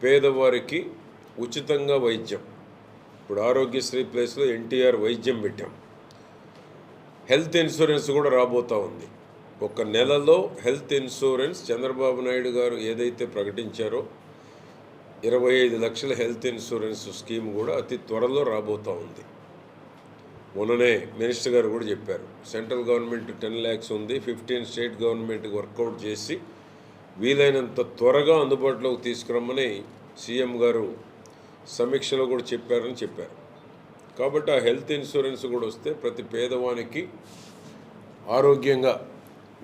పేదవారికి ఉచితంగా వైద్యం. ఇప్పుడు ఆరోగ్యశ్రీ ప్లేస్లో ఎన్టీఆర్ వైద్యం పెట్టాం. హెల్త్ ఇన్సూరెన్స్ కూడా రాబోతూ ఉంది. ఒక నెలలో హెల్త్ ఇన్సూరెన్స్ చంద్రబాబు నాయుడు గారు ఏదైతే ప్రకటించారో 25 లక్షల హెల్త్ ఇన్సూరెన్స్ స్కీమ్ కూడా అతి త్వరలో రాబోతూ ఉంది. మొన్ననే మినిస్టర్ గారు కూడా చెప్పారు, సెంట్రల్ గవర్నమెంట్ 10 lakhs ఉంది, 15 స్టేట్ గవర్నమెంట్కి వర్కౌట్ చేసి వీలైనంత త్వరగా అందుబాటులోకి తీసుకురమ్మని సీఎం గారు సమీక్షలో కూడా చెప్పారు. కాబట్టి ఆ హెల్త్ ఇన్సూరెన్స్ కూడా వస్తే ప్రతి పేదవానికి ఆరోగ్యంగా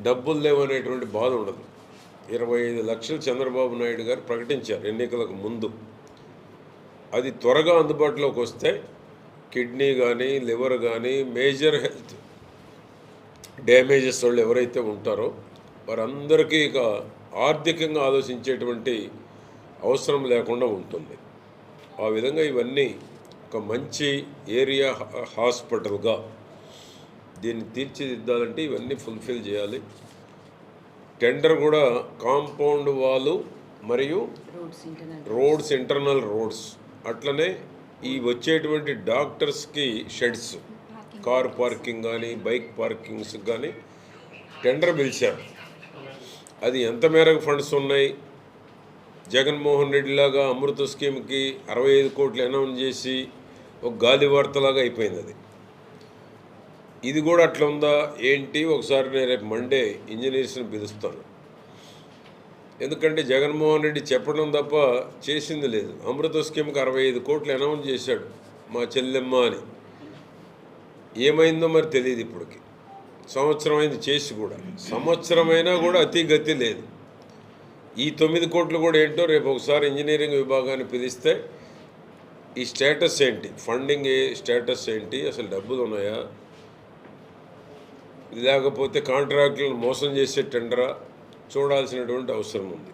డబ్బులు లేవనేటువంటి బాధ ఉండదు. 25 లక్షలు చంద్రబాబు నాయుడు గారు ప్రకటించారు ఎన్నికలకు ముందు. అది త్వరగా అందుబాటులోకి వస్తే కిడ్నీ కానీ లివర్ కానీ మేజర్ హెల్త్ డ్యామేజెస్ వాళ్ళు ఎవరైతే ఉంటారో వారందరికీ ఇక ఆర్థికంగా ఆలోచించేటువంటి అవసరం లేకుండా ఉంటుంది. ఆ విధంగా ఇవన్నీ ఒక మంచి ఏరియా హాస్పిటల్గా దీన్ని తీర్చిదిద్దాలంటే ఇవన్నీ ఫుల్ఫిల్ చేయాలి. టెండర్ కూడా కాంపౌండ్ వాలు మరియు రోడ్స్, ఇంటర్నల్ రోడ్స్, అట్లనే ఈ వచ్చేటువంటి డాక్టర్స్కి షెడ్స్, కార్ పార్కింగ్ కానీ బైక్ పార్కింగ్స్ కానీ టెండర్ పిలిచారు. అది ఎంత మేరకు ఫండ్స్ ఉన్నాయి? జగన్మోహన్ రెడ్డి లాగా అమృత స్కీమ్కి 65 కోట్లు అనౌన్స్ చేసి ఒక గాలి వార్తలాగా అయిపోయింది. ఇది కూడా అట్లా ఉందా ఏంటి? ఒకసారి నేను రేపు మండే ఇంజనీర్స్ని పిలుస్తాను. ఎందుకంటే జగన్మోహన్ రెడ్డి చెప్పడం తప్ప చేసింది లేదు. అమృత స్కీమ్కి 65 కోట్లు అనౌన్స్ చేశాడు మా చెల్లెమ్మ అని. ఏమైందో మరి తెలియదు ఇప్పటికి. సంవత్సరం అయింది చేసి కూడా. సంవత్సరమైనా కూడా అతి గతి లేదు. ఈ 9 కోట్లు కూడా ఏంటో రేపు ఒకసారి ఇంజనీరింగ్ విభాగాన్ని పిలిస్తే ఈ స్టేటస్ ఏంటి, ఫండింగ్ స్టేటస్ ఏంటి, అసలు డబ్బులు ఉన్నాయా, లేకపోతే కాంట్రాక్టులను మోసం చేసే టెండరా చూడాల్సినటువంటి అవసరం ఉంది.